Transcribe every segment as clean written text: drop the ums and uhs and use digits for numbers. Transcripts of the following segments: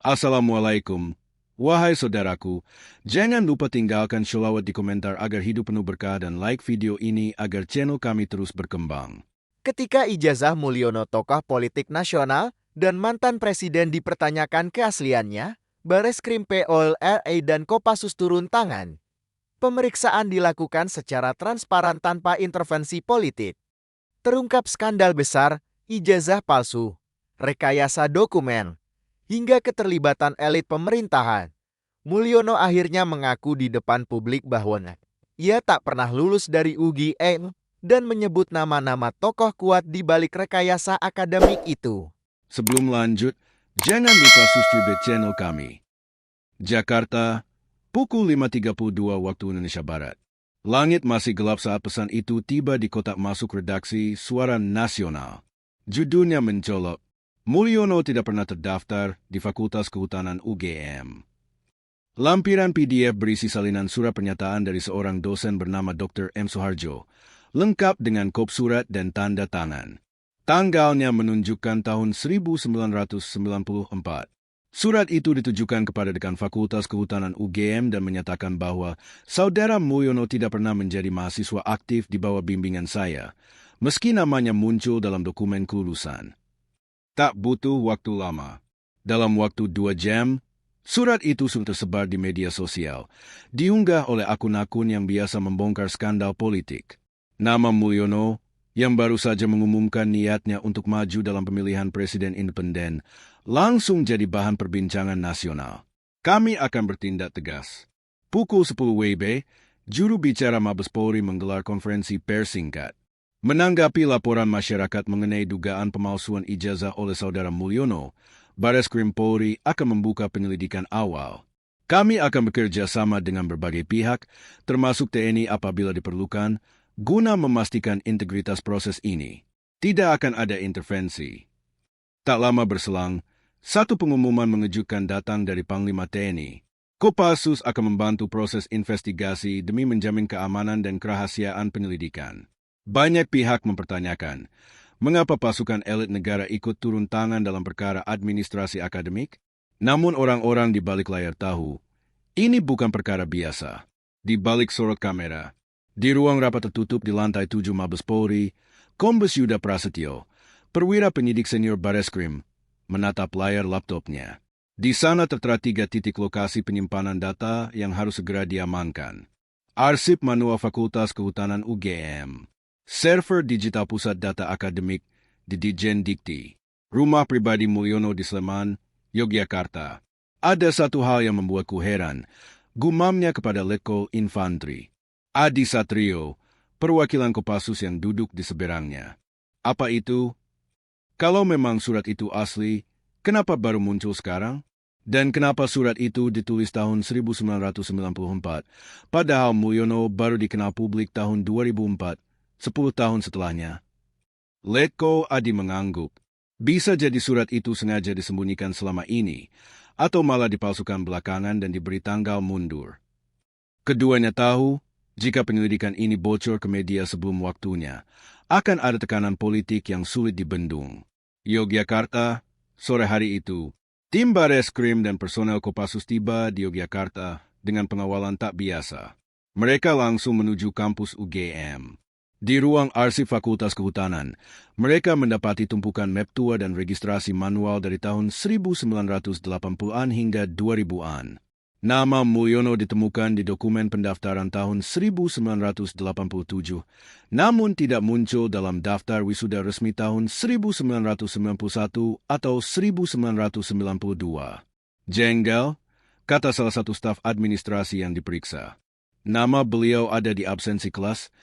Assalamualaikum. Wahai saudaraku, jangan lupa tinggalkan sholawat di komentar agar hidup penuh berkah dan like video ini agar channel kami terus berkembang. Ketika ijazah Mulyono tokoh politik nasional dan mantan presiden dipertanyakan keasliannya, Bareskrim Polri dan Kopassus turun tangan. Pemeriksaan dilakukan secara transparan tanpa intervensi politik. Terungkap skandal besar, ijazah palsu, rekayasa dokumen, hingga keterlibatan elit pemerintahan. Mulyono akhirnya mengaku di depan publik bahwa ia tak pernah lulus dari UGM dan menyebut nama-nama tokoh kuat di balik rekayasa akademik itu. Sebelum lanjut, jangan lupa subscribe channel kami. Jakarta, pukul 5.32 waktu Indonesia Barat. Langit masih gelap saat pesan itu tiba di kotak masuk redaksi Suara Nasional. Judulnya mencolok, Mulyono tidak pernah terdaftar di Fakultas Kehutanan UGM. Lampiran PDF berisi salinan surat pernyataan dari seorang dosen bernama Dr. M. Soeharjo, lengkap dengan kop surat dan tanda tangan. Tanggalnya menunjukkan tahun 1994. Surat itu ditujukan kepada Dekan Fakultas Kehutanan UGM dan menyatakan bahwa Saudara Mulyono tidak pernah menjadi mahasiswa aktif di bawah bimbingan saya, meski namanya muncul dalam dokumen kelulusan. Tak butuh waktu lama. Dalam waktu 2 jam, surat itu sudah tersebar di media sosial, diunggah oleh akun-akun yang biasa membongkar skandal politik. Nama Mulyono, yang baru saja mengumumkan niatnya untuk maju dalam pemilihan presiden independen, langsung jadi bahan perbincangan nasional. Kami akan bertindak tegas. Pukul 10 WIB, juru bicara Mabes Polri menggelar konferensi pers singkat. Menanggapi laporan masyarakat mengenai dugaan pemalsuan ijazah oleh Saudara Mulyono, Bareskrim Polri akan membuka penyelidikan awal. Kami akan bekerja sama dengan berbagai pihak, termasuk TNI apabila diperlukan, guna memastikan integritas proses ini. Tidak akan ada intervensi. Tak lama berselang, satu pengumuman mengejutkan datang dari Panglima TNI. Kopassus akan membantu proses investigasi demi menjamin keamanan dan kerahasiaan penyelidikan. Banyak pihak mempertanyakan, mengapa pasukan elit negara ikut turun tangan dalam perkara administrasi akademik? Namun orang-orang di balik layar tahu, ini bukan perkara biasa. Di balik sorot kamera, di ruang rapat tertutup di lantai 7 Mabes Polri, Kombes Yuda Prasetyo, perwira penyidik senior Bareskrim, menatap layar laptopnya. Di sana tertera 3 titik lokasi penyimpanan data yang harus segera diamankan. Arsip manual Fakultas Kehutanan UGM. Server digital pusat data akademik di Dijen Dikti. Rumah pribadi Mulyono di Sleman, Yogyakarta. Ada satu hal yang membuatku heran, gumamnya kepada Letkol Infantri Adi Satrio, perwakilan Kopassus yang duduk di seberangnya. Apa itu? Kalau memang surat itu asli, kenapa baru muncul sekarang? Dan kenapa surat itu ditulis tahun 1994, padahal Mulyono baru dikenal publik tahun 2004, 10 tahun setelahnya? Letkol Adi mengangguk. Bisa jadi surat itu sengaja disembunyikan selama ini, atau malah dipalsukan belakangan dan diberi tanggal mundur. Keduanya tahu, jika penyelidikan ini bocor ke media sebelum waktunya, akan ada tekanan politik yang sulit dibendung. Yogyakarta, sore hari itu, tim Bareskrim dan personel Kopassus tiba di Yogyakarta dengan pengawalan tak biasa. Mereka langsung menuju kampus UGM. Di ruang arsip Fakultas Kehutanan, mereka mendapati tumpukan map tua dan registrasi manual dari tahun 1980-an hingga 2000-an. Nama Mulyono ditemukan di dokumen pendaftaran tahun 1987, namun tidak muncul dalam daftar wisuda resmi tahun 1991 atau 1992. Jengkel, kata salah satu staf administrasi yang diperiksa. Nama beliau ada di absensi kelas,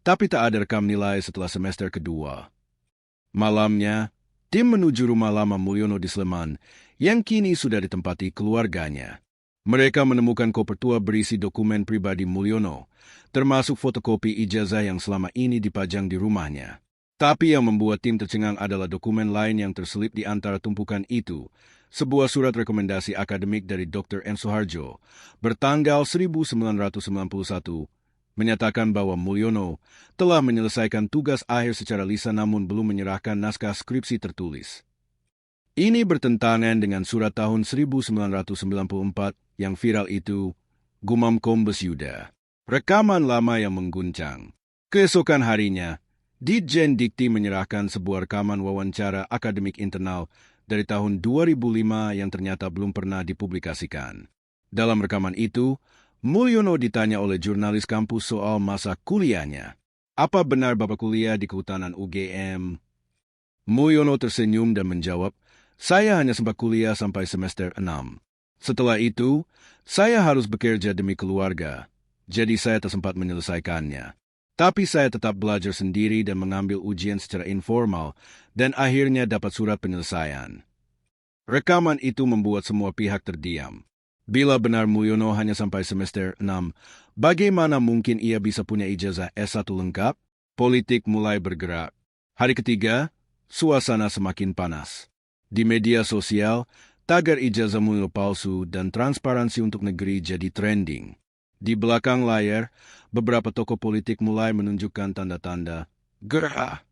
tapi tak ada rekam nilai setelah semester kedua. Malamnya, tim menuju rumah lama Mulyono di Sleman, yang kini sudah ditempati keluarganya. Mereka menemukan koper tua berisi dokumen pribadi Mulyono, termasuk fotokopi ijazah yang selama ini dipajang di rumahnya. Tapi yang membuat tim tercengang adalah dokumen lain yang terselip di antara tumpukan itu, sebuah surat rekomendasi akademik dari Dr. M. Soeharjo, bertanggal 1991, menyatakan bahwa Mulyono telah menyelesaikan tugas akhir secara lisan namun belum menyerahkan naskah skripsi tertulis. Ini bertentangan dengan surat tahun 1994 yang viral itu, gumam Kombes Yuda. Rekaman lama yang mengguncang. Keesokan harinya, Ditjen Dikti menyerahkan sebuah rekaman wawancara akademik internal dari tahun 2005 yang ternyata belum pernah dipublikasikan. Dalam rekaman itu, Mulyono ditanya oleh jurnalis kampus soal masa kuliahnya. Apa benar Bapak kuliah di Kehutanan UGM? Mulyono tersenyum dan menjawab, saya hanya sempat kuliah sampai semester 6. Setelah itu, saya harus bekerja demi keluarga, jadi saya tak sempat menyelesaikannya. Tapi saya tetap belajar sendiri dan mengambil ujian secara informal, dan akhirnya dapat surat penyelesaian. Rekaman itu membuat semua pihak terdiam. Bila benar Mulyono hanya sampai semester 6, bagaimana mungkin ia bisa punya ijazah S1 lengkap? Politik mulai bergerak. Hari ketiga, suasana semakin panas. Di media sosial, tagar ijazah Mulyono palsu dan transparansi untuk negeri jadi trending. Di belakang layar, beberapa tokoh politik mulai menunjukkan tanda-tanda gerah.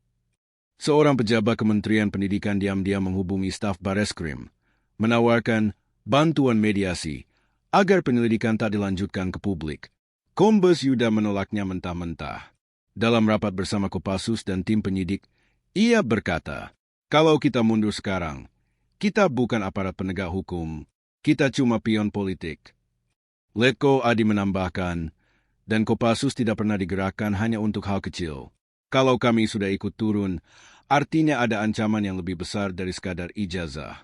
Seorang pejabat Kementerian Pendidikan diam-diam menghubungi staf Bareskrim, menawarkan bantuan mediasi agar penyelidikan tak dilanjutkan ke publik. Kombes Yuda menolaknya mentah-mentah. Dalam rapat bersama Kopassus dan tim penyidik, ia berkata, kalau kita mundur sekarang, kita bukan aparat penegak hukum, kita cuma pion politik. Letko Adi menambahkan, dan Kopassus tidak pernah digerakkan hanya untuk hal kecil. Kalau kami sudah ikut turun, artinya ada ancaman yang lebih besar dari sekadar ijazah.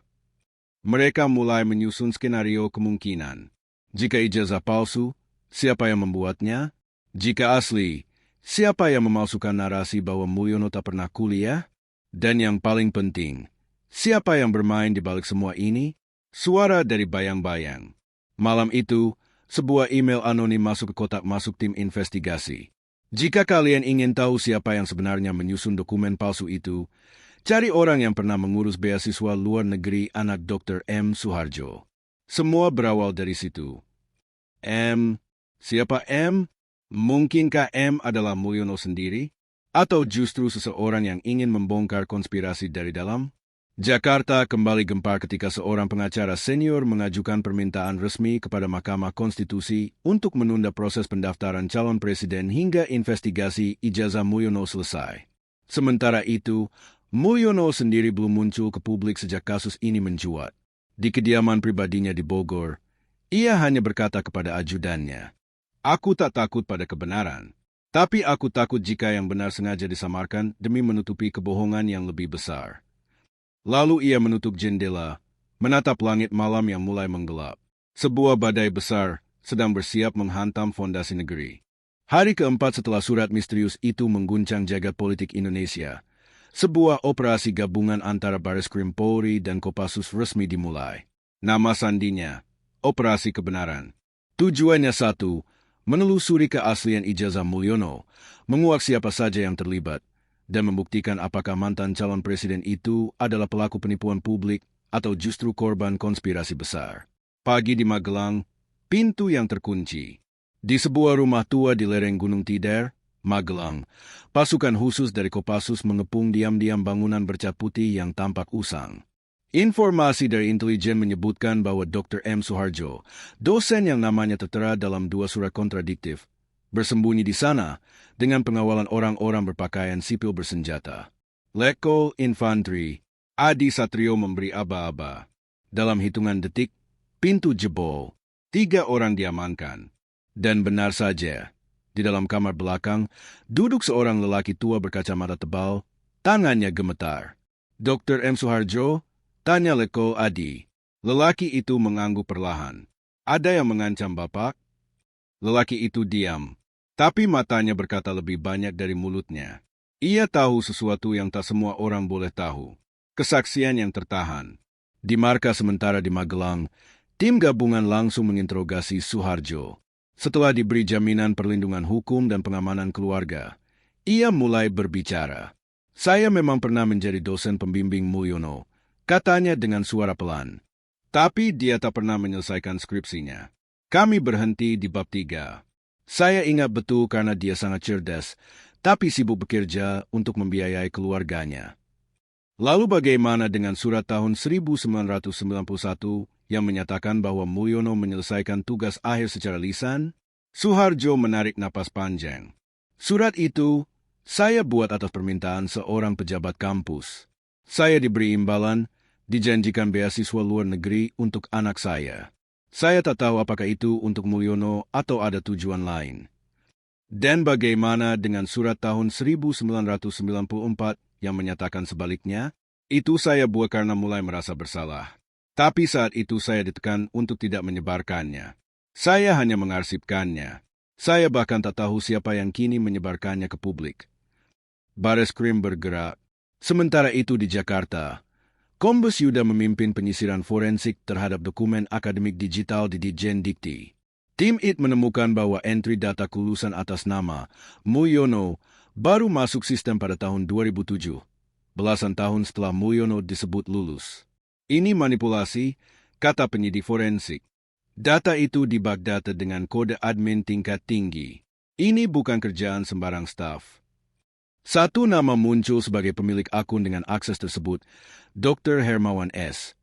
Mereka mulai menyusun skenario kemungkinan. Jika ijazah palsu, siapa yang membuatnya? Jika asli, siapa yang memalsukan narasi bahwa Mulyono tak pernah kuliah? Dan yang paling penting, siapa yang bermain di balik semua ini? Suara dari bayang-bayang. Malam itu, sebuah email anonim masuk ke kotak masuk tim investigasi. Jika kalian ingin tahu siapa yang sebenarnya menyusun dokumen palsu itu, cari orang yang pernah mengurus beasiswa luar negeri anak Dr. M. Suharjo. Semua berawal dari situ. M. Siapa M? Mungkinkah M adalah Mulyono sendiri? Atau justru seseorang yang ingin membongkar konspirasi dari dalam? Jakarta kembali gempar ketika seorang pengacara senior mengajukan permintaan resmi kepada Mahkamah Konstitusi untuk menunda proses pendaftaran calon presiden hingga investigasi ijazah Mulyono selesai. Sementara itu, Mulyono sendiri belum muncul ke publik sejak kasus ini mencuat. Di kediaman pribadinya di Bogor, ia hanya berkata kepada ajudannya, "Aku tak takut pada kebenaran. Tapi aku takut jika yang benar sengaja disamarkan demi menutupi kebohongan yang lebih besar." Lalu ia menutup jendela, menatap langit malam yang mulai menggelap. Sebuah badai besar sedang bersiap menghantam fondasi negeri. Hari keempat setelah surat misterius itu mengguncang jagat politik Indonesia, sebuah operasi gabungan antara Bareskrim Polri dan Kopassus resmi dimulai. Nama sandinya, Operasi Kebenaran. Tujuannya satu, menelusuri keaslian ijazah Mulyono, menguak siapa saja yang terlibat, dan membuktikan apakah mantan calon presiden itu adalah pelaku penipuan publik atau justru korban konspirasi besar. Pagi di Magelang, pintu yang terkunci. Di sebuah rumah tua di lereng Gunung Tidar, Magelang, pasukan khusus dari Kopassus mengepung diam-diam bangunan bercat putih yang tampak usang. Informasi dari intelijen menyebutkan bahwa Dr. M. Suharjo, dosen yang namanya tertera dalam 2 surat kontradiktif, bersembunyi di sana dengan pengawalan orang-orang berpakaian sipil bersenjata. Letko Infantri Adi Satrio memberi aba-aba. Dalam hitungan detik, pintu jebol. 3 orang diamankan. Dan benar saja, di dalam kamar belakang, duduk seorang lelaki tua berkacamata tebal, tangannya gemetar. Dr. M. Suharjo, tanya Letko Adi. Lelaki itu mengangguk perlahan. Ada yang mengancam Bapak? Lelaki itu diam, tapi matanya berkata lebih banyak dari mulutnya. Ia tahu sesuatu yang tak semua orang boleh tahu. Kesaksian yang tertahan. Di markas sementara di Magelang, tim gabungan langsung menginterogasi Suharjo. Setelah diberi jaminan perlindungan hukum dan pengamanan keluarga, ia mulai berbicara. Saya memang pernah menjadi dosen pembimbing Mulyono, katanya dengan suara pelan. Tapi dia tak pernah menyelesaikan skripsinya. Kami berhenti di bab 3. Saya ingat betul karena dia sangat cerdas, tapi sibuk bekerja untuk membiayai keluarganya. Lalu bagaimana dengan surat tahun 1991 yang menyatakan bahwa Mulyono menyelesaikan tugas akhir secara lisan? Suharjo menarik napas panjang. Surat itu saya buat atas permintaan seorang pejabat kampus. Saya diberi imbalan, dijanjikan beasiswa luar negeri untuk anak saya. Saya tak tahu apakah itu untuk Mulyono atau ada tujuan lain. Dan bagaimana dengan surat tahun 1994 yang menyatakan sebaliknya? Itu saya buat karena mulai merasa bersalah. Tapi saat itu saya ditekan untuk tidak menyebarkannya. Saya hanya mengarsipkannya. Saya bahkan tak tahu siapa yang kini menyebarkannya ke publik. Bareskrim bergerak. Sementara itu di Jakarta, Kombes Yuda memimpin penyisiran forensik terhadap dokumen akademik digital di Ditjen Dikti. Tim IT menemukan bahwa entry data kelulusan atas nama Mulyono baru masuk sistem pada tahun 2007, belasan tahun setelah Mulyono disebut lulus. Ini manipulasi, kata penyidik forensik. Data itu dibagdata dengan kode admin tingkat tinggi. Ini bukan kerjaan sembarang staf. Satu nama muncul sebagai pemilik akun dengan akses tersebut, Dr. Hermawan S.,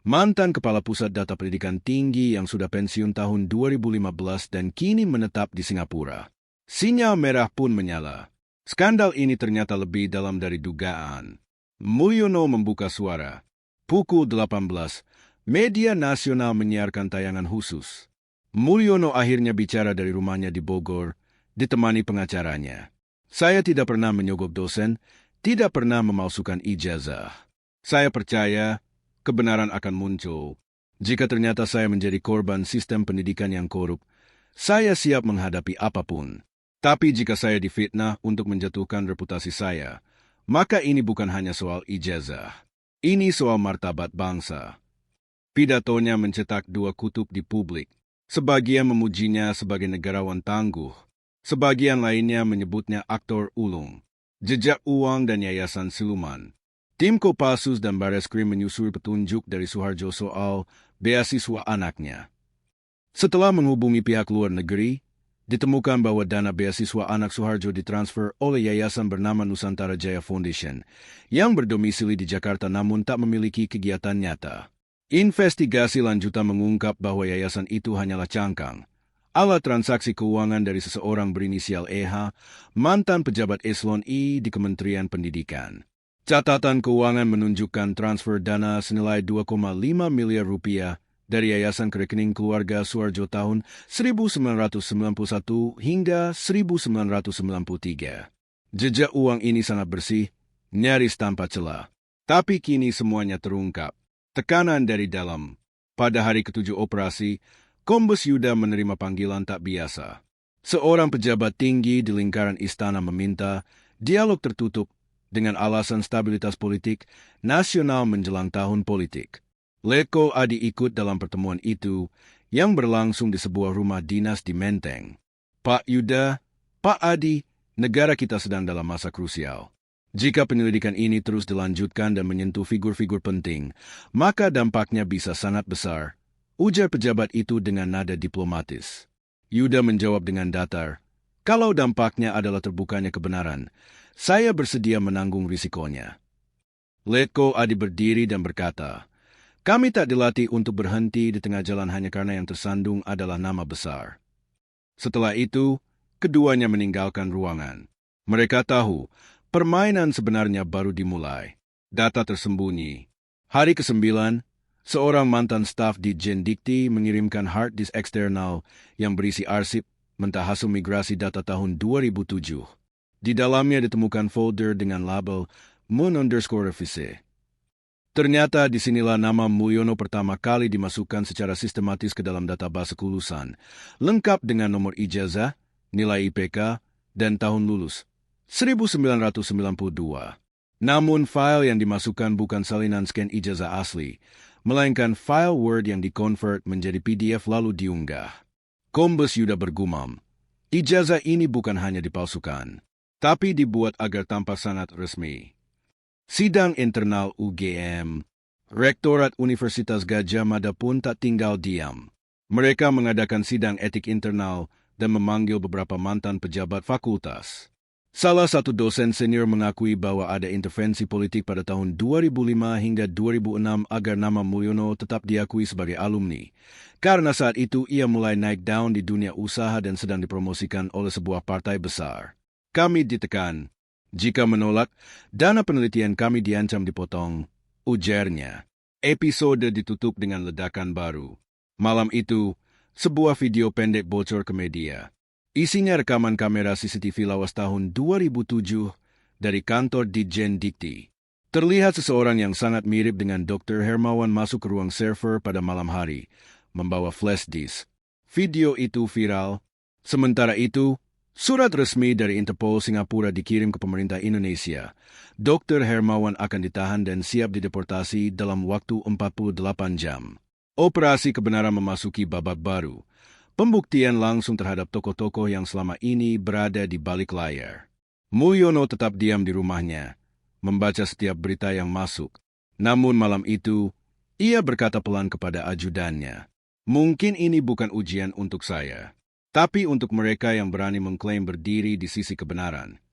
mantan Kepala Pusat Data Pendidikan Tinggi yang sudah pensiun tahun 2015 dan kini menetap di Singapura. Sinyal merah pun menyala. Skandal ini ternyata lebih dalam dari dugaan. Mulyono membuka suara. Pukul 18, media nasional menyiarkan tayangan khusus. Mulyono akhirnya bicara dari rumahnya di Bogor, ditemani pengacaranya. Saya tidak pernah menyogok dosen, tidak pernah memalsukan ijazah. Saya percaya kebenaran akan muncul. Jika ternyata saya menjadi korban sistem pendidikan yang korup, saya siap menghadapi apapun. Tapi jika saya difitnah untuk menjatuhkan reputasi saya, maka ini bukan hanya soal ijazah. Ini soal martabat bangsa. Pidatonya mencetak dua kutub di publik. Sebagian memujinya sebagai negarawan tangguh. Sebagian lainnya menyebutnya aktor ulung, jejak uang dan yayasan siluman. Tim Kopassus dan Bareskrim menyusuri petunjuk dari Suharjo soal beasiswa anaknya. Setelah menghubungi pihak luar negeri, ditemukan bahwa dana beasiswa anak Suharjo ditransfer oleh yayasan bernama Nusantara Jaya Foundation, yang berdomisili di Jakarta namun tak memiliki kegiatan nyata. Investigasi lanjutan mengungkap bahwa yayasan itu hanyalah cangkang, alat transaksi keuangan dari seseorang berinisial EH, mantan pejabat eselon I di Kementerian Pendidikan. Catatan keuangan menunjukkan transfer dana senilai 2,5 miliar rupiah dari yayasan ke rekening keluarga Suharjo tahun 1991 hingga 1993. Jejak uang ini sangat bersih, nyaris tanpa celah. Tapi kini semuanya terungkap. Tekanan dari dalam. Pada hari ke-7 operasi, Kombes Yuda menerima panggilan tak biasa. Seorang pejabat tinggi di lingkaran istana meminta dialog tertutup dengan alasan stabilitas politik nasional menjelang tahun politik. Letko Adi ikut dalam pertemuan itu yang berlangsung di sebuah rumah dinas di Menteng. Pak Yuda, Pak Adi, negara kita sedang dalam masa krusial. Jika penyelidikan ini terus dilanjutkan dan menyentuh figur-figur penting, maka dampaknya bisa sangat besar, ujar pejabat itu dengan nada diplomatis. Yuda menjawab dengan datar, kalau dampaknya adalah terbukanya kebenaran, saya bersedia menanggung risikonya. Letko Adi berdiri dan berkata, kami tak dilatih untuk berhenti di tengah jalan hanya karena yang tersandung adalah nama besar. Setelah itu, keduanya meninggalkan ruangan. Mereka tahu, permainan sebenarnya baru dimulai. Data tersembunyi. Hari ke-9, seorang mantan staf di Ditjen Dikti mengirimkan hard disk eksternal yang berisi arsip mentah hasil migrasi data tahun 2007. Di dalamnya ditemukan folder dengan label Mun_Revise. Ternyata disinilah nama Mulyono pertama kali dimasukkan secara sistematis ke dalam database kelulusan, lengkap dengan nomor ijazah, nilai IPK, dan tahun lulus, 1992. Namun file yang dimasukkan bukan salinan scan ijazah asli, melainkan file Word yang dikonvert menjadi PDF lalu diunggah. Kombes Yuda bergumam, ijazah ini bukan hanya dipalsukan, tapi dibuat agar tampak sangat resmi. Sidang internal UGM, Rektorat Universitas Gadjah Mada pun tak tinggal diam. Mereka mengadakan sidang etik internal dan memanggil beberapa mantan pejabat fakultas. Salah satu dosen senior mengakui bahwa ada intervensi politik pada tahun 2005 hingga 2006 agar nama Mulyono tetap diakui sebagai alumni. Karena saat itu ia mulai naik daun di dunia usaha dan sedang dipromosikan oleh sebuah partai besar. Kami ditekan. Jika menolak, dana penelitian kami diancam dipotong, ujarnya. Episode ditutup dengan ledakan baru. Malam itu, sebuah video pendek bocor ke media. Isinya rekaman kamera CCTV lawas tahun 2007 dari kantor Ditjen Dikti. Terlihat seseorang yang sangat mirip dengan Dr. Hermawan masuk ke ruang server pada malam hari, membawa flash disk. Video itu viral. Sementara itu, surat resmi dari Interpol Singapura dikirim ke pemerintah Indonesia. Dr. Hermawan akan ditahan dan siap dideportasi dalam waktu 48 jam. Operasi kebenaran memasuki babak baru. Pembuktian langsung terhadap tokoh-tokoh yang selama ini berada di balik layar. Mulyono tetap diam di rumahnya, membaca setiap berita yang masuk. Namun malam itu, ia berkata pelan kepada ajudannya, "Mungkin ini bukan ujian untuk saya, tapi untuk mereka yang berani mengklaim berdiri di sisi kebenaran."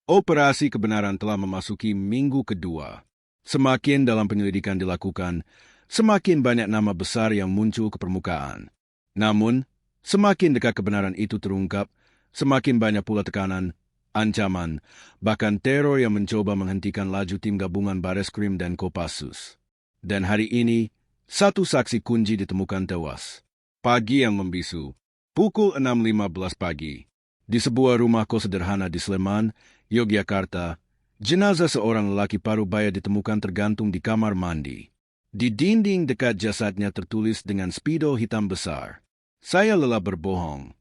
Operasi kebenaran telah memasuki minggu kedua. Semakin dalam penyelidikan dilakukan, semakin banyak nama besar yang muncul ke permukaan. Namun, semakin dekat kebenaran itu terungkap, semakin banyak pula tekanan, ancaman, bahkan teror yang mencoba menghentikan laju tim gabungan Bareskrim dan Kopassus. Dan hari ini, satu saksi kunci ditemukan tewas. Pagi yang membisu, pukul 6.15 pagi, di sebuah rumah kos sederhana di Sleman, Yogyakarta, jenazah seorang lelaki parubaya ditemukan tergantung di kamar mandi. Di dinding dekat jasadnya tertulis dengan spidol hitam besar, "Saya lelah berbohong."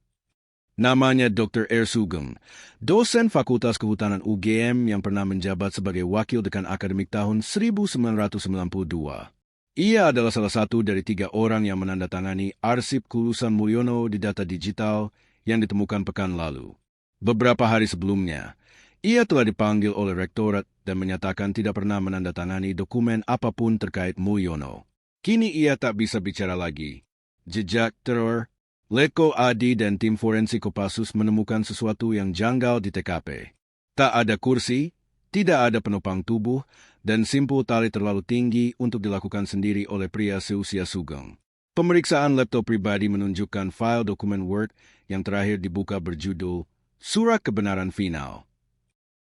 Namanya Dr. R. Sugeng, dosen Fakultas Kehutanan UGM yang pernah menjabat sebagai wakil dekan akademik tahun 1992. Ia adalah salah satu dari 3 orang yang menandatangani arsip kelulusan Mulyono di data digital yang ditemukan pekan lalu. Beberapa hari sebelumnya, ia telah dipanggil oleh rektorat dan menyatakan tidak pernah menandatangani dokumen apapun terkait Mulyono. Kini ia tak bisa bicara lagi. Jejak teror, Letko Adi dan tim forensik Kopassus menemukan sesuatu yang janggal di TKP. Tak ada kursi, tidak ada penopang tubuh, dan simpul tali terlalu tinggi untuk dilakukan sendiri oleh pria seusia Sugeng. Pemeriksaan laptop pribadi menunjukkan file dokumen Word yang terakhir dibuka berjudul Surat Kebenaran Final.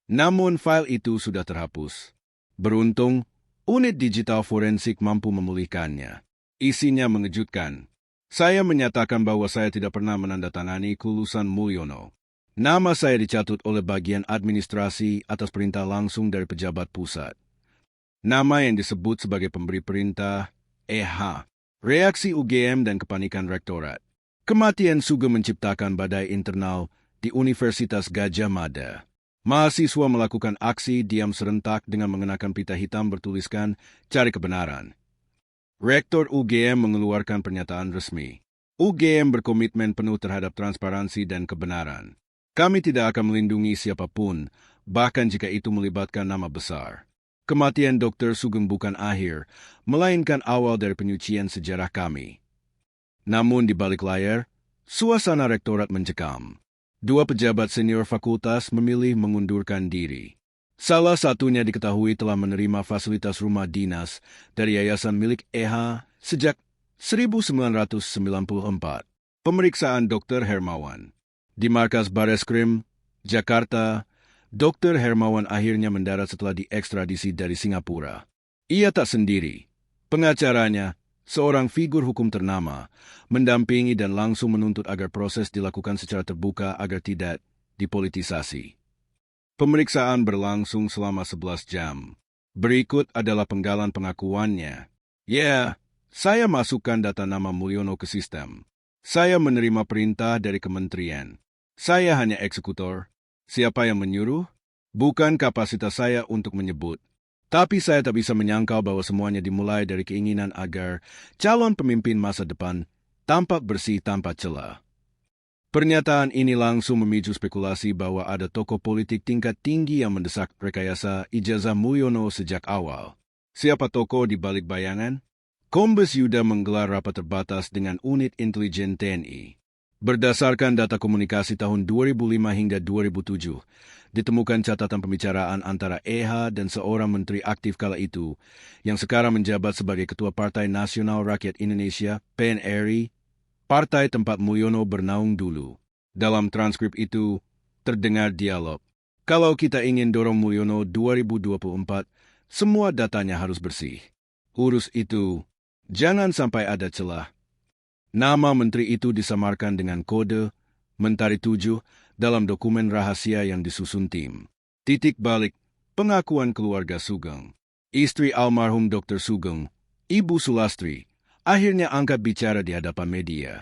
Namun file itu sudah terhapus. Beruntung, unit digital forensik mampu memulihkannya. Isinya mengejutkan. "Saya menyatakan bahwa saya tidak pernah menandatangani kelulusan Mulyono. Nama saya dicatut oleh bagian administrasi atas perintah langsung dari pejabat pusat. Nama yang disebut sebagai pemberi perintah, EH. Reaksi UGM dan kepanikan rektorat. Kematian Sugeng menciptakan badai internal di Universitas Gadjah Mada. Mahasiswa melakukan aksi diam serentak dengan mengenakan pita hitam bertuliskan "Cari Kebenaran". Rektor UGM mengeluarkan pernyataan resmi. UGM berkomitmen penuh terhadap transparansi dan kebenaran. Kami tidak akan melindungi siapapun, bahkan jika itu melibatkan nama besar. Kematian Dr. Sugeng bukan akhir, melainkan awal dari penyucian sejarah kami. Namun di balik layar, suasana rektorat mencekam. 2 pejabat senior fakultas memilih mengundurkan diri. Salah satunya diketahui telah menerima fasilitas rumah dinas dari yayasan milik EH sejak 1994. Pemeriksaan Dr. Hermawan. Di markas Bareskrim, Jakarta, Dr. Hermawan akhirnya mendarat setelah diekstradisi dari Singapura. Ia tak sendiri. Pengacaranya, seorang figur hukum ternama, mendampingi dan langsung menuntut agar proses dilakukan secara terbuka agar tidak dipolitisasi. Pemeriksaan berlangsung selama 11 jam. Berikut adalah penggalan pengakuannya. "Ya, saya masukkan data nama Mulyono ke sistem. Saya menerima perintah dari kementerian. Saya hanya eksekutor. Siapa yang menyuruh? Bukan kapasitas saya untuk menyebut. Tapi saya tak bisa menyangkal bahwa semuanya dimulai dari keinginan agar calon pemimpin masa depan tampak bersih tanpa celah." Pernyataan ini langsung memicu spekulasi bahwa ada tokoh politik tingkat tinggi yang mendesak rekayasa ijazah Mulyono sejak awal. Siapa tokoh di balik bayangan? Kombes Yuda menggelar rapat terbatas dengan unit intelijen TNI. Berdasarkan data komunikasi tahun 2005 hingga 2007, ditemukan catatan pembicaraan antara EHA dan seorang menteri aktif kala itu, yang sekarang menjabat sebagai Ketua Partai Nasional Rakyat Indonesia, PNRI, partai tempat Mulyono bernaung dulu. Dalam transkrip itu, terdengar dialog. Kalau kita ingin dorong Mulyono 2024, semua datanya harus bersih. Urus itu, jangan sampai ada celah. Nama menteri itu disamarkan dengan kode Mentari 7 dalam dokumen rahasia yang disusun tim. Titik balik, pengakuan keluarga Sugeng. Istri almarhum Dr. Sugeng, Ibu Sulastri, akhirnya angkat bicara di hadapan media.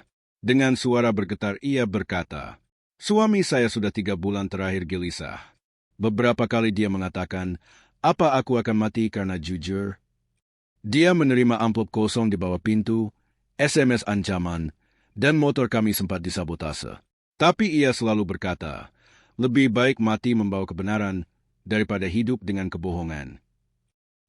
Dengan suara bergetar ia berkata, "Suami saya sudah 3 bulan terakhir gelisah. Beberapa kali dia mengatakan, apa aku akan mati karena jujur? Dia menerima amplop kosong di bawah pintu, SMS ancaman, dan motor kami sempat disabotase. Tapi ia selalu berkata, lebih baik mati membawa kebenaran daripada hidup dengan kebohongan."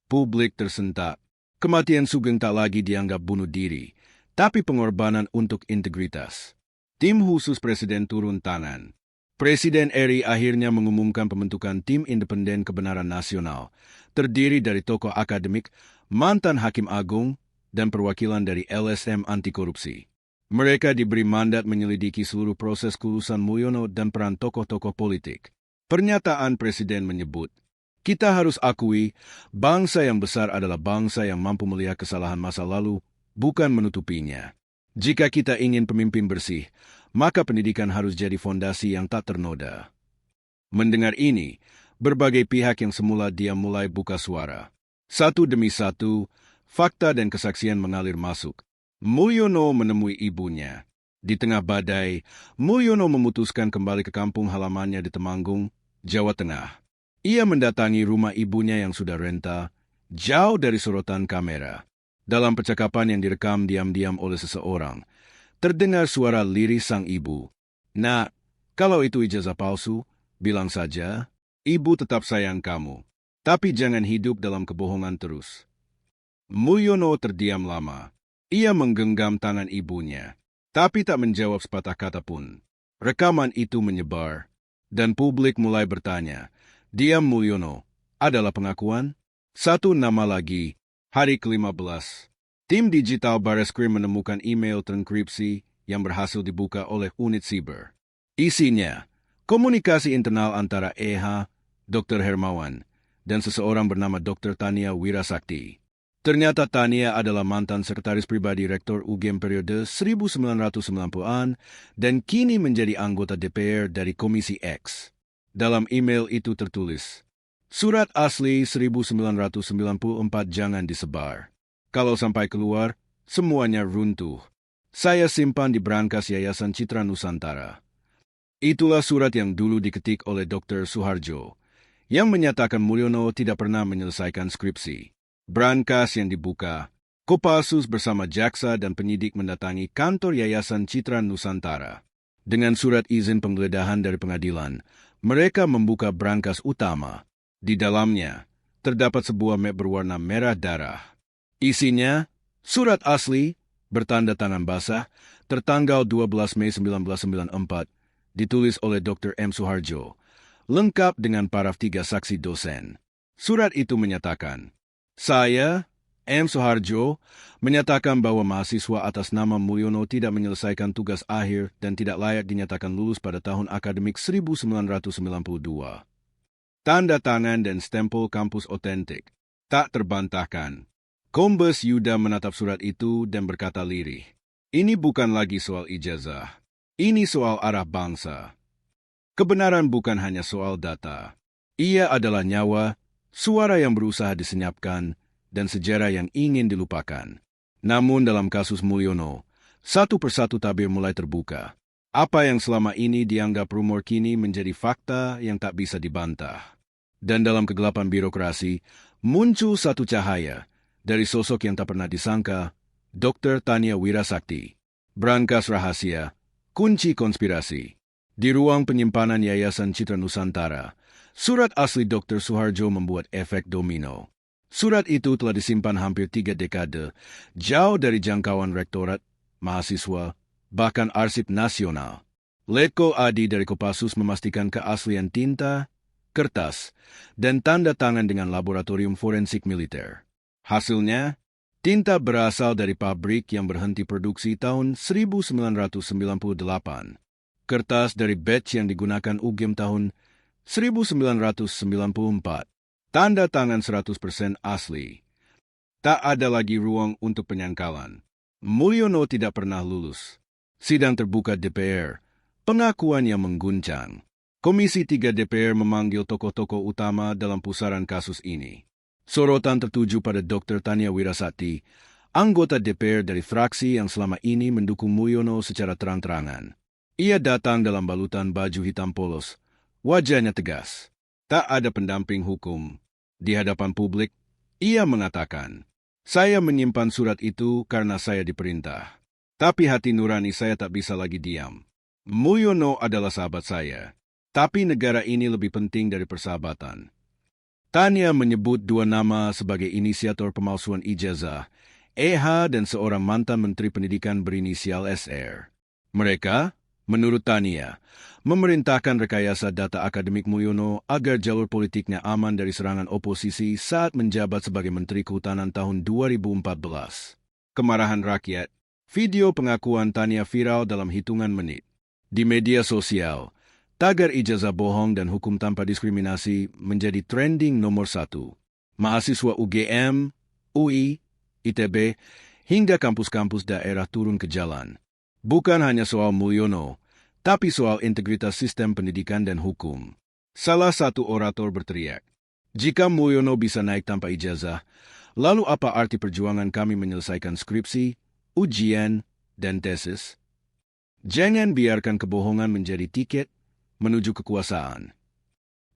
Publik tersentak. Kematian Sugeng tak lagi dianggap bunuh diri, tapi pengorbanan untuk integritas. Tim khusus Presiden turun tangan. Presiden RI akhirnya mengumumkan pembentukan Tim Independen Kebenaran Nasional, terdiri dari tokoh akademik, mantan Hakim Agung, dan perwakilan dari LSM Anti Korupsi. Mereka diberi mandat menyelidiki seluruh proses kelulusan Mulyono dan peran tokoh-tokoh politik. Pernyataan Presiden menyebut, "Kita harus akui, bangsa yang besar adalah bangsa yang mampu melihat kesalahan masa lalu, bukan menutupinya. Jika kita ingin pemimpin bersih, maka pendidikan harus jadi fondasi yang tak ternoda." Mendengar ini, berbagai pihak yang semula diam mulai buka suara. Satu demi satu, fakta dan kesaksian mengalir masuk. Mulyono menemui ibunya. Di tengah badai, Mulyono memutuskan kembali ke kampung halamannya di Temanggung, Jawa Tengah. Ia mendatangi rumah ibunya yang sudah renta, jauh dari sorotan kamera. Dalam percakapan yang direkam diam-diam oleh seseorang, terdengar suara lirih sang ibu. "Nak, kalau itu ijazah palsu, bilang saja, ibu tetap sayang kamu. Tapi jangan hidup dalam kebohongan terus." Mulyono terdiam lama. Ia menggenggam tangan ibunya, tapi tak menjawab sepatah kata pun. Rekaman itu menyebar, dan publik mulai bertanya, diam Mulyono adalah pengakuan? Satu nama lagi, hari ke-15. Tim digital Bareskrim menemukan email transkripsi yang berhasil dibuka oleh unit siber. Isinya, komunikasi internal antara EHA, Dr. Hermawan, dan seseorang bernama Dr. Tania Wirasakti. Ternyata Tania adalah mantan sekretaris pribadi Rektor UGM periode 1990-an dan kini menjadi anggota DPR dari Komisi X. Dalam email itu tertulis, "Surat asli 1994 jangan disebar. Kalau sampai keluar, semuanya runtuh. Saya simpan di brankas Yayasan Citra Nusantara." Itulah surat yang dulu diketik oleh Dr. Suharjo, yang menyatakan Mulyono tidak pernah menyelesaikan skripsi. Brankas yang dibuka, Kopassus bersama jaksa dan penyidik mendatangi kantor Yayasan Citra Nusantara. Dengan surat izin penggeledahan dari pengadilan, mereka membuka brankas utama. Di dalamnya, terdapat sebuah map berwarna merah darah. Isinya, surat asli, bertanda tangan basah, tertanggal 12 Mei 1994, ditulis oleh Dr. M. Suharjo, lengkap dengan paraf 3 saksi dosen. Surat itu menyatakan, "Saya, M. Suharjo, menyatakan bahwa mahasiswa atas nama Mulyono tidak menyelesaikan tugas akhir dan tidak layak dinyatakan lulus pada tahun akademik 1992. Tanda tangan dan stempel kampus otentik. Tak terbantahkan." Kombes Yuda menatap surat itu dan berkata lirih, "Ini bukan lagi soal ijazah. Ini soal arah bangsa. Kebenaran bukan hanya soal data. Ia adalah nyawa, suara yang berusaha disenyapkan, dan sejarah yang ingin dilupakan." Namun dalam kasus Mulyono, satu persatu tabir mulai terbuka. Apa yang selama ini dianggap rumor kini menjadi fakta yang tak bisa dibantah. Dan dalam kegelapan birokrasi, muncul satu cahaya dari sosok yang tak pernah disangka, Dr. Tania Wirasakti. Brankas rahasia, kunci konspirasi. Di ruang penyimpanan Yayasan Citra Nusantara, surat asli Dr. Suharjo membuat efek domino. Surat itu telah disimpan hampir 3 dekade, jauh dari jangkauan rektorat, mahasiswa, bahkan arsip nasional. Letko Adi dari Kopassus memastikan keaslian tinta, kertas, dan tanda tangan dengan laboratorium forensik militer. Hasilnya, tinta berasal dari pabrik yang berhenti produksi tahun 1998. Kertas dari batch yang digunakan UGM tahun 1994. Tanda tangan 100% asli. Tak ada lagi ruang untuk penyangkalan. Mulyono tidak pernah lulus. Sidang terbuka DPR. Pengakuan yang mengguncang. Komisi 3 DPR memanggil tokoh-tokoh utama dalam pusaran kasus ini. Sorotan tertuju pada Dr. Tania Wirasati, anggota DPR dari fraksi yang selama ini mendukung Mulyono secara terang-terangan. Ia datang dalam balutan baju hitam polos. Wajahnya tegas. Tak ada pendamping hukum. Di hadapan publik, ia mengatakan, "Saya menyimpan surat itu karena saya diperintah. Tapi hati nurani saya tak bisa lagi diam. Mulyono adalah sahabat saya. Tapi negara ini lebih penting dari persahabatan." Tania menyebut dua nama sebagai inisiator pemalsuan ijazah, EH dan seorang mantan Menteri Pendidikan berinisial SR. Mereka, menurut Tania, memerintahkan rekayasa data akademik Mulyono agar jalur politiknya aman dari serangan oposisi saat menjabat sebagai Menteri Kehutanan tahun 2014. Kemarahan rakyat. Video pengakuan Tania viral dalam hitungan menit. Di media sosial, tagar ijazah bohong dan hukum tanpa diskriminasi menjadi trending nomor 1. Mahasiswa UGM, UI, ITB, hingga kampus-kampus daerah turun ke jalan. Bukan hanya soal Mulyono, tapi soal integritas sistem pendidikan dan hukum. Salah satu orator berteriak, "Jika Mulyono bisa naik tanpa ijazah, lalu apa arti perjuangan kami menyelesaikan skripsi, ujian, dan tesis? Jangan biarkan kebohongan menjadi tiket menuju kekuasaan."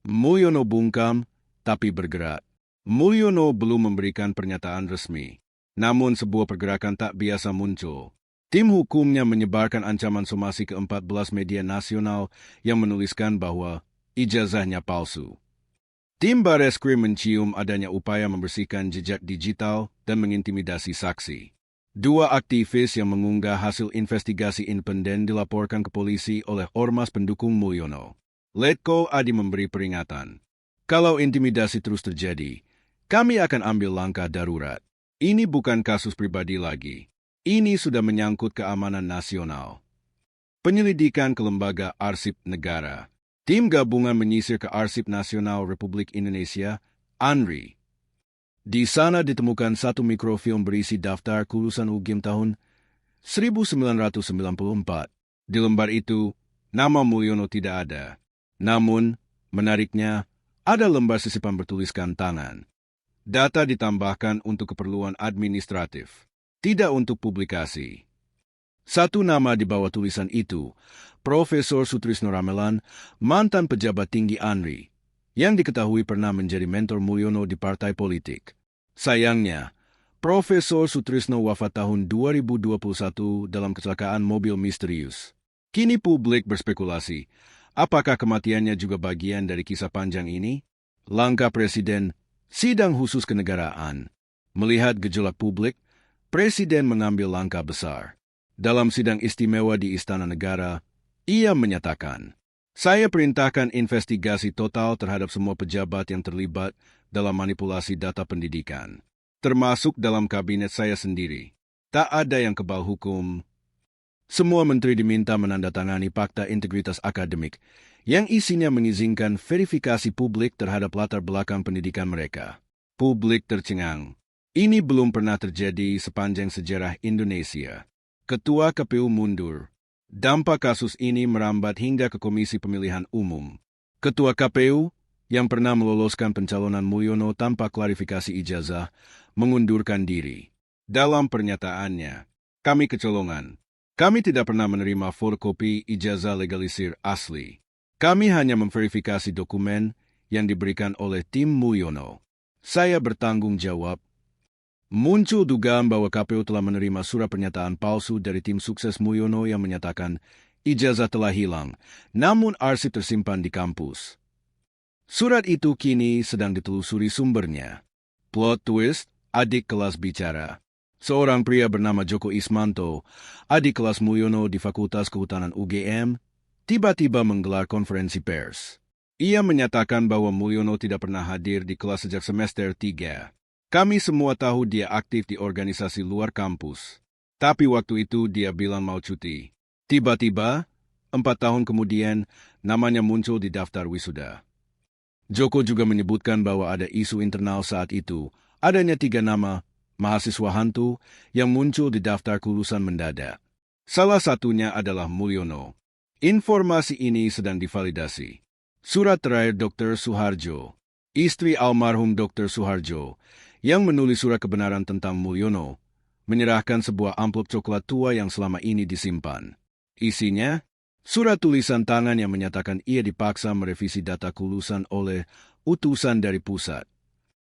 Mulyono bungkam, tapi bergerak. Mulyono belum memberikan pernyataan resmi. Namun sebuah pergerakan tak biasa muncul. Tim hukumnya menyebarkan ancaman somasi ke 14 media nasional yang menuliskan bahwa ijazahnya palsu. Tim Bareskrim mencium adanya upaya membersihkan jejak digital dan mengintimidasi saksi. Dua aktivis yang mengunggah hasil investigasi independen dilaporkan ke polisi oleh ormas pendukung Mulyono. Letko Adi memberi peringatan. "Kalau intimidasi terus terjadi, kami akan ambil langkah darurat. Ini bukan kasus pribadi lagi. Ini sudah menyangkut keamanan nasional." Penyelidikan ke Lembaga Arsip Negara. Tim gabungan menyisir ke Arsip Nasional Republik Indonesia, ANRI. Di sana ditemukan satu mikrofilm berisi daftar kelulusan UGM tahun 1994. Di lembar itu, nama Mulyono tidak ada. Namun, menariknya, ada lembar sisipan bertuliskan tangan. Data ditambahkan untuk keperluan administratif, tidak untuk publikasi. Satu nama di bawah tulisan itu, Profesor Sutrisno Ramelan, mantan pejabat tinggi ANRI, yang diketahui pernah menjadi mentor Mulyono di partai politik. Sayangnya, Profesor Sutrisno wafat tahun 2021 dalam kecelakaan mobil misterius. Kini publik berspekulasi, apakah kematiannya juga bagian dari kisah panjang ini? Langkah Presiden, sidang khusus kenegaraan. Melihat gejolak publik, Presiden mengambil langkah besar. Dalam sidang istimewa di Istana Negara, ia menyatakan, "Saya perintahkan investigasi total terhadap semua pejabat yang terlibat dalam manipulasi data pendidikan, termasuk dalam kabinet saya sendiri. Tak ada yang kebal hukum." Semua menteri diminta menandatangani Fakta Integritas Akademik, yang isinya mengizinkan verifikasi publik terhadap latar belakang pendidikan mereka. Publik tercengang. Ini belum pernah terjadi sepanjang sejarah Indonesia. Ketua KPU mundur. Dampak kasus ini merambat hingga ke Komisi Pemilihan Umum. Ketua KPU, yang pernah meloloskan pencalonan Mulyono tanpa klarifikasi ijazah, mengundurkan diri. Dalam pernyataannya, "Kami kecolongan. Kami tidak pernah menerima fotokopi ijazah legalisir asli. Kami hanya memverifikasi dokumen yang diberikan oleh tim Mulyono. Saya bertanggung jawab." Muncul dugaan bahwa KPU telah menerima surat pernyataan palsu dari tim sukses Mulyono yang menyatakan ijazah telah hilang, namun arsip tersimpan di kampus. Surat itu kini sedang ditelusuri sumbernya. Plot twist, adik kelas bicara. Seorang pria bernama Joko Ismanto, adik kelas Mulyono di Fakultas Kehutanan UGM, tiba-tiba menggelar konferensi pers. Ia menyatakan bahwa Mulyono tidak pernah hadir di kelas sejak semester 3. Kami semua tahu dia aktif di organisasi luar kampus. Tapi waktu itu dia bilang mau cuti. Tiba-tiba, 4 tahun kemudian, namanya muncul di daftar wisuda. Joko juga menyebutkan bahwa ada isu internal saat itu, adanya 3 nama mahasiswa hantu yang muncul di daftar kelulusan mendadak. Salah satunya adalah Mulyono. Informasi ini sedang divalidasi. Surat terakhir Dr. Suharjo, istri almarhum Dr. Suharjo, yang menulis surat kebenaran tentang Mulyono, menyerahkan sebuah amplop coklat tua yang selama ini disimpan. Isinya, surat tulisan tangan yang menyatakan ia dipaksa merevisi data kelulusan oleh utusan dari pusat.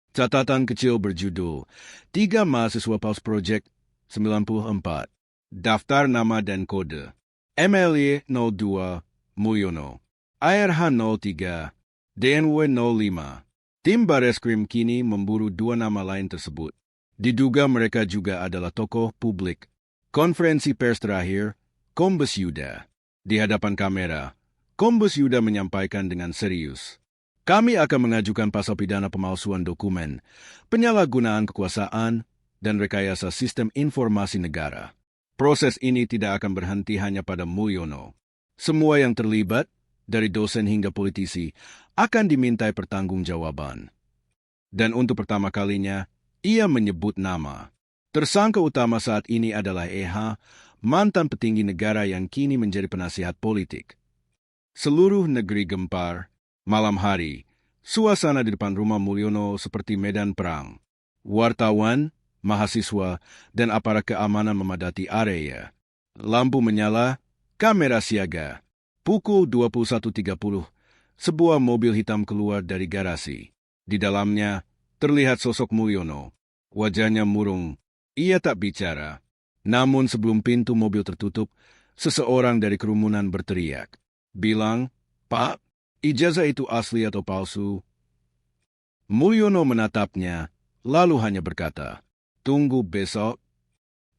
Catatan kecil berjudul 3 Mahasiswa Pulse Project 94. Daftar nama dan kode. MLY 02 Mulyono. ARH 03. DNW 05. Tim Bareskrim kini memburu 2 nama lain tersebut. Diduga mereka juga adalah tokoh publik. Konferensi pers terakhir, Kombes Yuda. Di hadapan kamera, Kombes Yuda menyampaikan dengan serius, kami akan mengajukan pasal pidana pemalsuan dokumen, penyalahgunaan kekuasaan, dan rekayasa sistem informasi negara. Proses ini tidak akan berhenti hanya pada Mulyono. Semua yang terlibat, dari dosen hingga politisi, akan dimintai pertanggungjawaban. Dan untuk pertama kalinya, ia menyebut nama. Tersangka utama saat ini adalah EH, mantan petinggi negara yang kini menjadi penasihat politik. Seluruh negeri gempar. Malam hari, suasana di depan rumah Mulyono seperti medan perang. Wartawan, mahasiswa, dan aparat keamanan memadati area. Lampu menyala, kamera siaga. Pukul 21.30, sebuah mobil hitam keluar dari garasi. Di dalamnya, terlihat sosok Mulyono. Wajahnya murung. Ia tak bicara. Namun sebelum pintu mobil tertutup, seseorang dari kerumunan berteriak. Bilang, Pak, ijazah itu asli atau palsu? Mulyono menatapnya, lalu hanya berkata, tunggu besok.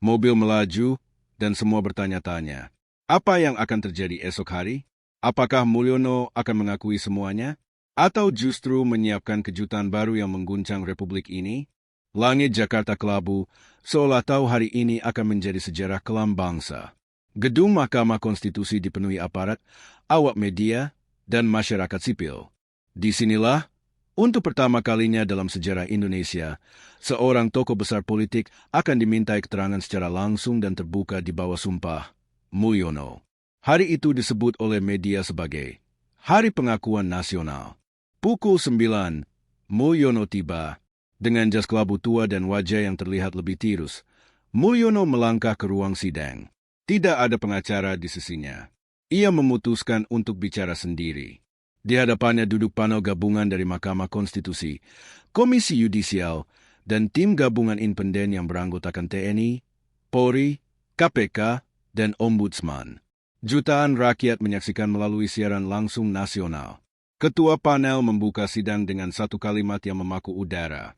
Mobil melaju, dan semua bertanya-tanya. Apa yang akan terjadi esok hari? Apakah Mulyono akan mengakui semuanya? Atau justru menyiapkan kejutan baru yang mengguncang Republik ini? Langit Jakarta kelabu, seolah tahu hari ini akan menjadi sejarah kelam bangsa. Gedung Mahkamah Konstitusi dipenuhi aparat, awak media, dan masyarakat sipil. Disinilah, untuk pertama kalinya dalam sejarah Indonesia, seorang tokoh besar politik akan dimintai keterangan secara langsung dan terbuka di bawah sumpah. Mulyono. Hari itu disebut oleh media sebagai Hari Pengakuan Nasional. Pukul 9, Mulyono tiba. Dengan jas kelabu tua dan wajah yang terlihat lebih tirus, Mulyono melangkah ke ruang sidang. Tidak ada pengacara di sisinya. Ia memutuskan untuk bicara sendiri. Di hadapannya duduk panel gabungan dari Mahkamah Konstitusi, Komisi Yudisial, dan tim gabungan independen yang beranggotakan TNI, Polri, KPK, dan Ombudsman. Jutaan rakyat menyaksikan melalui siaran langsung nasional. Ketua panel membuka sidang dengan satu kalimat yang memaku udara.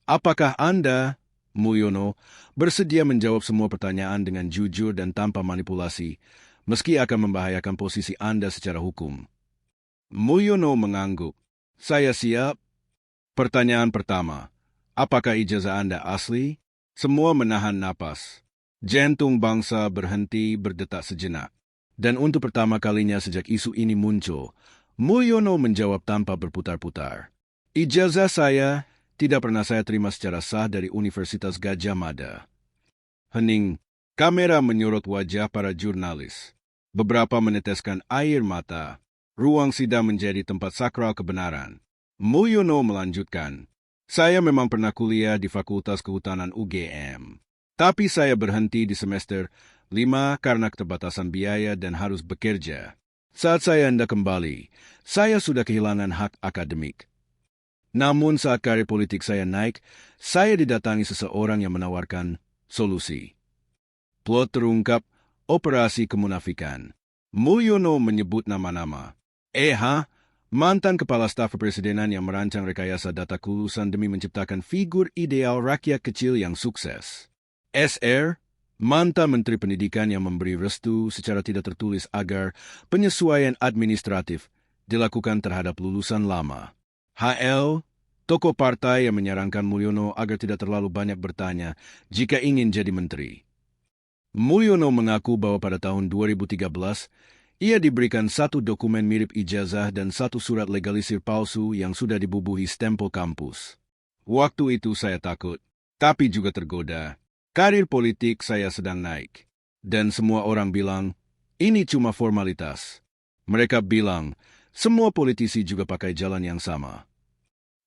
Apakah Anda, Mulyono, bersedia menjawab semua pertanyaan dengan jujur dan tanpa manipulasi, meski akan membahayakan posisi Anda secara hukum? Mulyono mengangguk. Saya siap. Pertanyaan pertama, apakah ijazah Anda asli? Semua menahan napas. Jantung bangsa berhenti berdetak sejenak. Dan untuk pertama kalinya sejak isu ini muncul, Mulyono menjawab tanpa berputar-putar. Ijazah saya tidak pernah saya terima secara sah dari Universitas Gadjah Mada. Hening, kamera menyorot wajah para jurnalis. Beberapa meneteskan air mata. Ruang sidang menjadi tempat sakral kebenaran. Mulyono melanjutkan, saya memang pernah kuliah di Fakultas Kehutanan UGM. Tapi saya berhenti di semester 5 karena keterbatasan biaya dan harus bekerja. Saat saya hendak kembali, saya sudah kehilangan hak akademik. Namun saat karir politik saya naik, saya didatangi seseorang yang menawarkan solusi. Plot terungkap, operasi kemunafikan. Mulyono menyebut nama-nama. EH, mantan kepala staf kepresidenan yang merancang rekayasa data kelulusan demi menciptakan figur ideal rakyat kecil yang sukses. SR, mantan Menteri Pendidikan yang memberi restu secara tidak tertulis agar penyesuaian administratif dilakukan terhadap lulusan lama. HL, tokoh partai yang menyarankan Mulyono agar tidak terlalu banyak bertanya jika ingin jadi menteri. Mulyono mengaku bahwa pada tahun 2013, ia diberikan satu dokumen mirip ijazah dan satu surat legalisir palsu yang sudah dibubuhi stempel kampus. Waktu itu saya takut, tapi juga tergoda. Karir politik saya sedang naik. Dan semua orang bilang, ini cuma formalitas. Mereka bilang, semua politisi juga pakai jalan yang sama.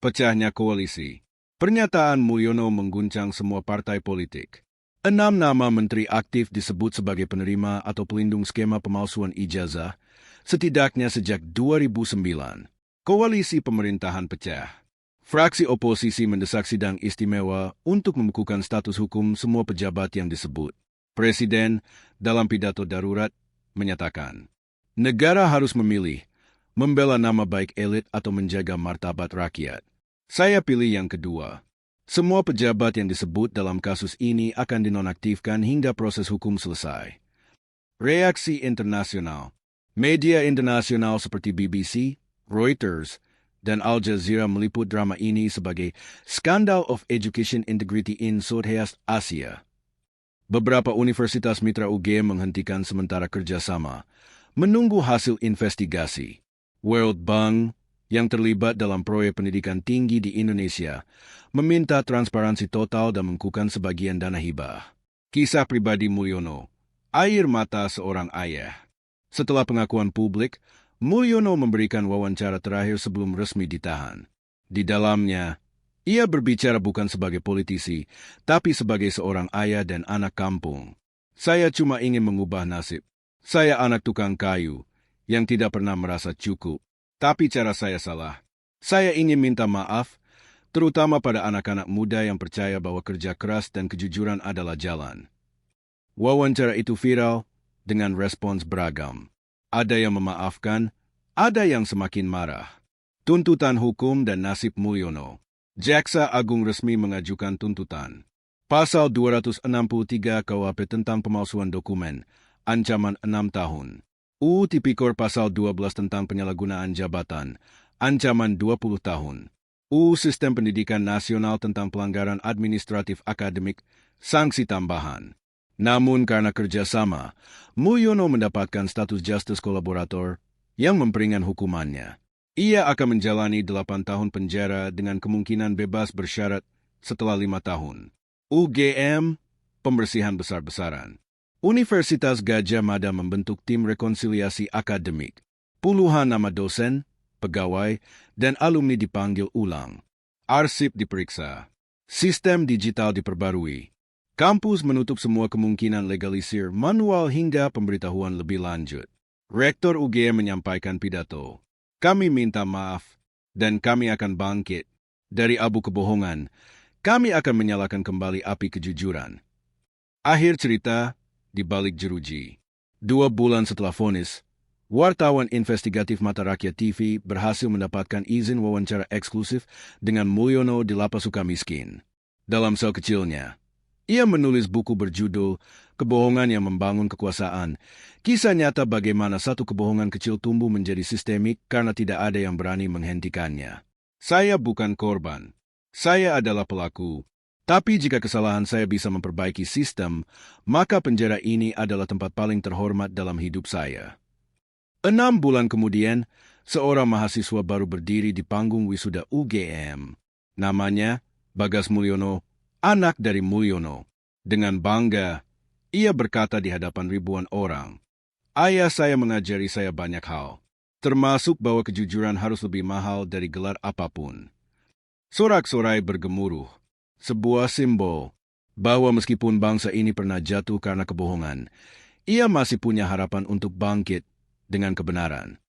Pecahnya koalisi. Pernyataan Mulyono mengguncang semua partai politik. 6 nama menteri aktif disebut sebagai penerima atau pelindung skema pemalsuan ijazah, setidaknya sejak 2009. Koalisi pemerintahan pecah. Fraksi oposisi mendesak sidang istimewa untuk membekukan status hukum semua pejabat yang disebut. Presiden, dalam pidato darurat, menyatakan, negara harus memilih, membela nama baik elit atau menjaga martabat rakyat. Saya pilih yang kedua. Semua pejabat yang disebut dalam kasus ini akan dinonaktifkan hingga proses hukum selesai. Reaksi internasional. Media internasional seperti BBC, Reuters, dan Al Jazeera meliput drama ini sebagai Scandal of Education Integrity in Southeast Asia. Beberapa universitas mitra UGM menghentikan sementara kerjasama, menunggu hasil investigasi. World Bank, yang terlibat dalam proyek pendidikan tinggi di Indonesia, meminta transparansi total dan membekukan sebagian dana hibah. Kisah pribadi Mulyono, air mata seorang ayah. Setelah pengakuan publik, Mulyono memberikan wawancara terakhir sebelum resmi ditahan. Di dalamnya, ia berbicara bukan sebagai politisi, tapi sebagai seorang ayah dan anak kampung. Saya cuma ingin mengubah nasib. Saya anak tukang kayu, yang tidak pernah merasa cukup. Tapi cara saya salah. Saya ingin minta maaf, terutama pada anak-anak muda yang percaya bahwa kerja keras dan kejujuran adalah jalan. Wawancara itu viral dengan respons beragam. Ada yang memaafkan, ada yang semakin marah. Tuntutan hukum dan nasib Mulyono. Jaksa Agung resmi mengajukan tuntutan. Pasal 263 KUHP tentang pemalsuan dokumen, ancaman 6 tahun. UU Tipikor Pasal 12 tentang penyalahgunaan jabatan, ancaman 20 tahun. UU Sistem Pendidikan Nasional tentang pelanggaran administratif akademik, sanksi tambahan. Namun karena kerjasama, Mulyono mendapatkan status Justice Collaborator yang memperingan hukumannya. Ia akan menjalani 8 tahun penjara dengan kemungkinan bebas bersyarat setelah 5 tahun. UGM, pembersihan besar-besaran. Universitas Gadjah Mada membentuk tim rekonsiliasi akademik. Puluhan nama dosen, pegawai, dan alumni dipanggil ulang. Arsip diperiksa. Sistem digital diperbarui. Kampus menutup semua kemungkinan legalisir manual hingga pemberitahuan lebih lanjut. Rektor UGM menyampaikan pidato. Kami minta maaf, dan kami akan bangkit. Dari abu kebohongan, kami akan menyalakan kembali api kejujuran. Akhir cerita, di balik jeruji. 2 bulan setelah vonis, wartawan investigatif Mata Rakyat TV berhasil mendapatkan izin wawancara eksklusif dengan Mulyono di Lapas Sukamiskin. Dalam sel kecilnya, ia menulis buku berjudul Kebohongan yang Membangun Kekuasaan, kisah nyata bagaimana satu kebohongan kecil tumbuh menjadi sistemik karena tidak ada yang berani menghentikannya. Saya bukan korban. Saya adalah pelaku. Tapi jika kesalahan saya bisa memperbaiki sistem, maka penjara ini adalah tempat paling terhormat dalam hidup saya. 6 bulan kemudian, seorang mahasiswa baru berdiri di panggung wisuda UGM. Namanya Bagas Mulyono, anak dari Mulyono. Dengan bangga, ia berkata di hadapan ribuan orang, "Ayah saya mengajari saya banyak hal, termasuk bahwa kejujuran harus lebih mahal dari gelar apapun." Sorak-sorai bergemuruh. Sebuah simbol bahwa meskipun bangsa ini pernah jatuh karena kebohongan, ia masih punya harapan untuk bangkit dengan kebenaran.